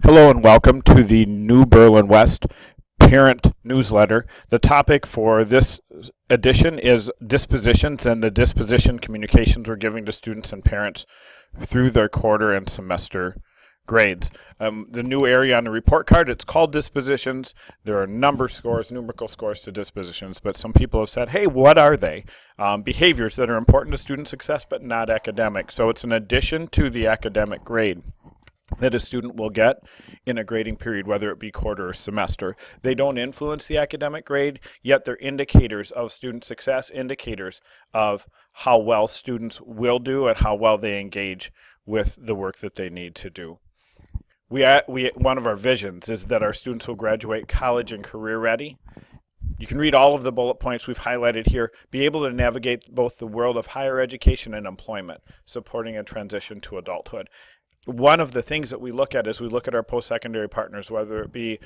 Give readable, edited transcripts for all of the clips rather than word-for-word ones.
Hello and welcome to the New Berlin West Parent Newsletter. The topic for this edition is dispositions and the disposition communications we're giving to students and parents through their quarter and semester grades. The new area on the report card, it's called dispositions. There are numerical scores to dispositions, but some people have said, hey, what are they? Behaviors that are important to student success but not academic. So it's an addition to the academic grade that a student will get in a grading period, whether it be quarter or semester. They don't influence the academic grade, yet they're indicators of student success, indicators of how well students will do and how well they engage with the work that they need to do. One of our visions is that our students will graduate college and career ready. You can read all of the bullet points we've highlighted here, be able to navigate both the world of higher education and employment, supporting a transition to adulthood. One of the things that we look at is we look at our post-secondary partners, whether it be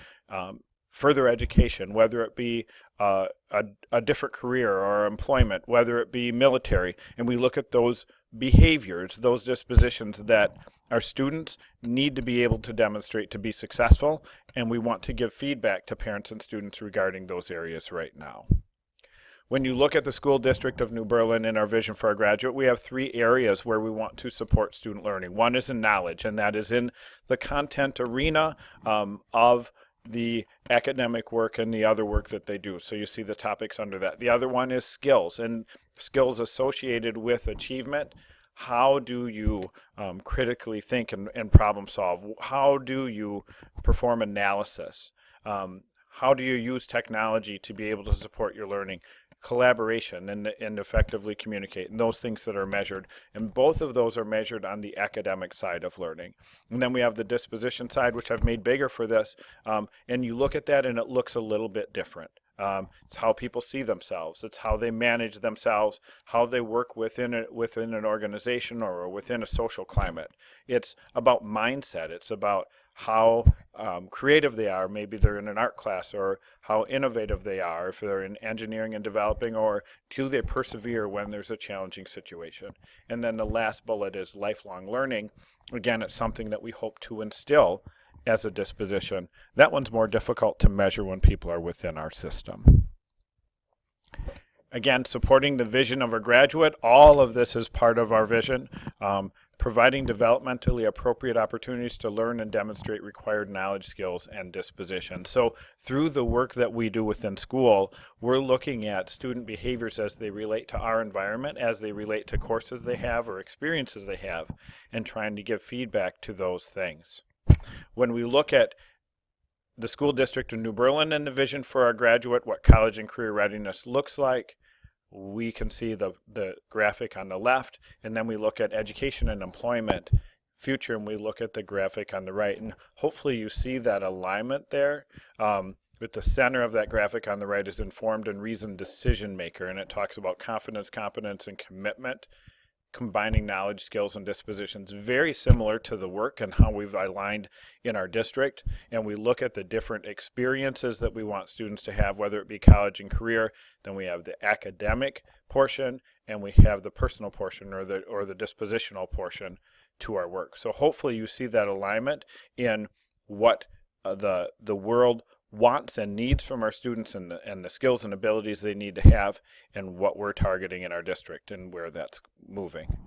further education, whether it be a different career or employment, whether it be military, and we look at those behaviors, those dispositions that our students need to be able to demonstrate to be successful, and we want to give feedback to parents and students regarding those areas right now. When you look at the school district of New Berlin and our vision for our graduate, we have three areas where we want to support student learning. One is in knowledge, and that is in the content arena of the academic work and the other work that they do. So you see the topics under that. The other one is skills, and skills associated with achievement. How do you critically think and problem solve? How do you perform analysis? How do you use technology to be able to support your learning? Collaboration and effectively communicate, and those things that are measured. And both of those are measured on the academic side of learning. And then we have the disposition side, which I've made bigger for this. And you look at that and it looks a little bit different. It's how people see themselves. It's how they manage themselves, how they work within an organization or within a social climate. It's about mindset. It's about how creative they are. Maybe they're in an art class, or how innovative they are if they're in engineering and developing, or do they persevere when there's a challenging situation. And then the last bullet is lifelong learning. Again, it's something that we hope to instill as a disposition. That one's more difficult to measure when people are within our system. Again, supporting the vision of a graduate, all of this is part of our vision. Providing developmentally appropriate opportunities to learn and demonstrate required knowledge, skills, and disposition. So through the work that we do within school, we're looking at student behaviors as they relate to our environment, as they relate to courses they have or experiences they have, and trying to give feedback to those things. When we look at the school district of New Berlin and the vision for our graduate, what college and career readiness looks like, we can see the graphic on the left, and then we look at education and employment future, and we look at the graphic on the right. And hopefully you see that alignment there. With the center of that graphic on the right is informed and reasoned decision maker, and it talks about confidence, competence, and commitment, combining knowledge, skills, and dispositions, very similar to the work and how we've aligned in our district. And we look at the different experiences that we want students to have, whether it be college and career. Then we have the academic portion, and we have the personal portion, or the dispositional portion to our work. So hopefully you see that alignment in what the world wants and needs from our students, and the skills and abilities they need to have, and what we're targeting in our district and where that's moving.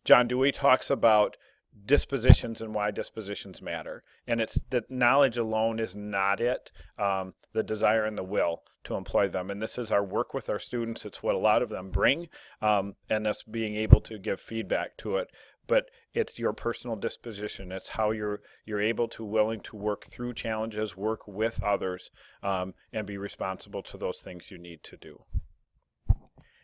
John Dewey talks about dispositions and why dispositions matter, and it's that knowledge alone is not it, the desire and the will to employ them. And this is our work with our students. It's what a lot of them bring, and us being able to give feedback to it. But it's your personal disposition. It's how you're able to, willing to work through challenges, work with others, and be responsible to those things you need to do.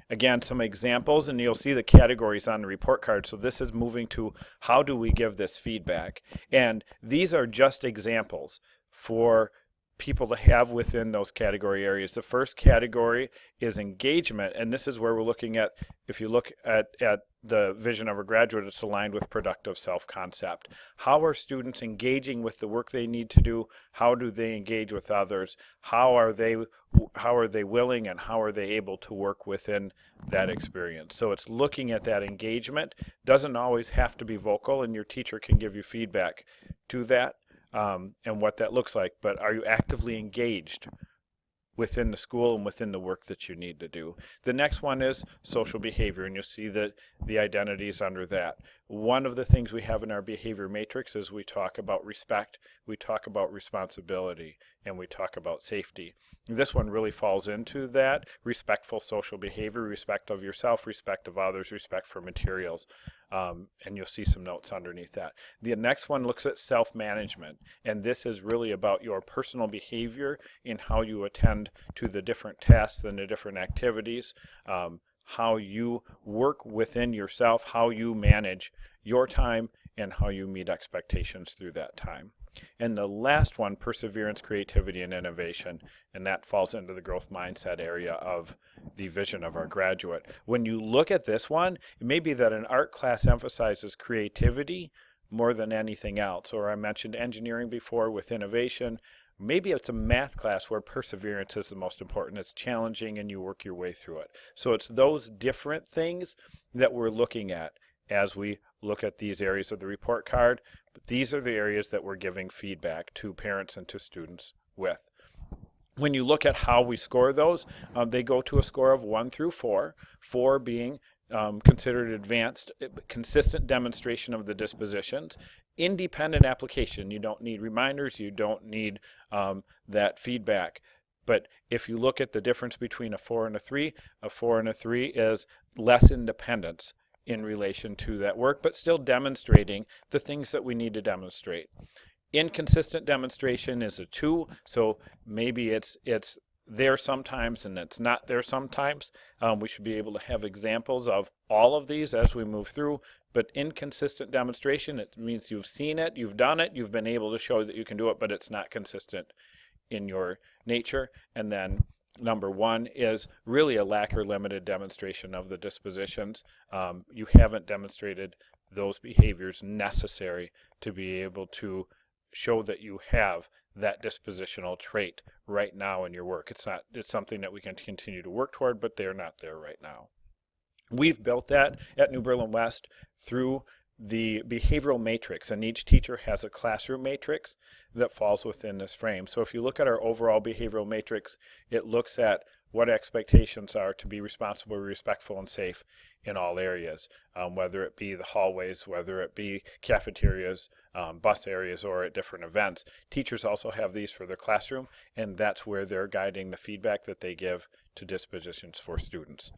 Again, some examples, and you'll see the categories on the report card. So this is moving to how do we give this feedback. And these are just examples for people to have within those category areas. The first category is engagement, and this is where we're looking at, if you look at the vision of a graduate, it's aligned with productive self-concept. How are students engaging with the work they need to do? How do they engage with others? How are they willing, and how are they able to work within that experience? So it's looking at that engagement. Doesn't always have to be vocal, and your teacher can give you feedback to that. and what that looks like, but are you actively engaged within the school and within the work that you need to do? The next one is social behavior, and you'll see that the identities under that. One of the things we have in our behavior matrix is we talk about respect, we talk about responsibility, and we talk about safety. This one really falls into that: respectful social behavior, respect of yourself, respect of others, respect for materials. And you'll see some notes underneath that. The next one looks at self-management, and this is really about your personal behavior in how you attend to the different tasks and the different activities, how you work within yourself, how you manage your time, and how you meet expectations through that time. And the last one, perseverance, creativity, and innovation, and that falls into the growth mindset area of the vision of our graduate. When you look at this one, it may be that an art class emphasizes creativity more than anything else, or I mentioned engineering before with innovation. Maybe it's a math class where perseverance is the most important. It's challenging and you work your way through it. So it's those different things that we're looking at as we look at these areas of the report card. But these are the areas that we're giving feedback to parents and to students with. When you look at how we score those, they go to a score of 1 through 4, 4 being considered advanced, consistent demonstration of the dispositions, independent application. You don't need reminders, you don't need that feedback. But if you look at the difference between a 4 and a 3, a 4 and a 3 is less independence in relation to that work, but still demonstrating the things that we need to demonstrate. Inconsistent demonstration is a 2, so maybe it's there sometimes and it's not there sometimes. We should be able to have examples of all of these as we move through, but inconsistent demonstration, it means you've seen it, you've done it, you've been able to show that you can do it, but it's not consistent in your nature. And then number 1 is really a lack or limited demonstration of the dispositions. You haven't demonstrated those behaviors necessary to be able to show that you have that dispositional trait right now in your work. It's something that we can continue to work toward, but they're not there right now. We've built that at New Berlin West through the behavioral matrix, and each teacher has a classroom matrix that falls within this frame. So if you look at our overall behavioral matrix, it looks at what expectations are to be responsible, respectful, and safe in all areas, whether it be the hallways, whether it be cafeterias, bus areas, or at different events. Teachers also have these for their classroom, and that's where they're guiding the feedback that they give to dispositions for students.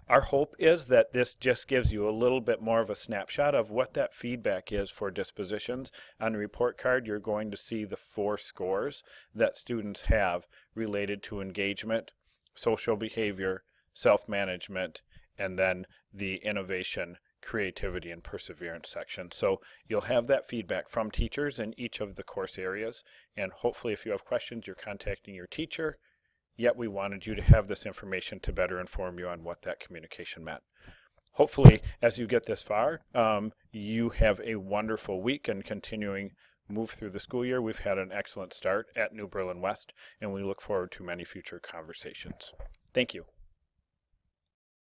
Our hope is that this just gives you a little bit more of a snapshot of what that feedback is for dispositions. On the report card, you're going to see the 4 scores that students have related to engagement, social behavior, self-management, and then the innovation, creativity, and perseverance section. So you'll have that feedback from teachers in each of the course areas, and hopefully if you have questions, you're contacting your teacher. Yet we wanted you to have this information to better inform you on what that communication meant. Hopefully, as you get this far, you have a wonderful week and continuing move through the school year. We've had an excellent start at New Berlin West, and we look forward to many future conversations. Thank you.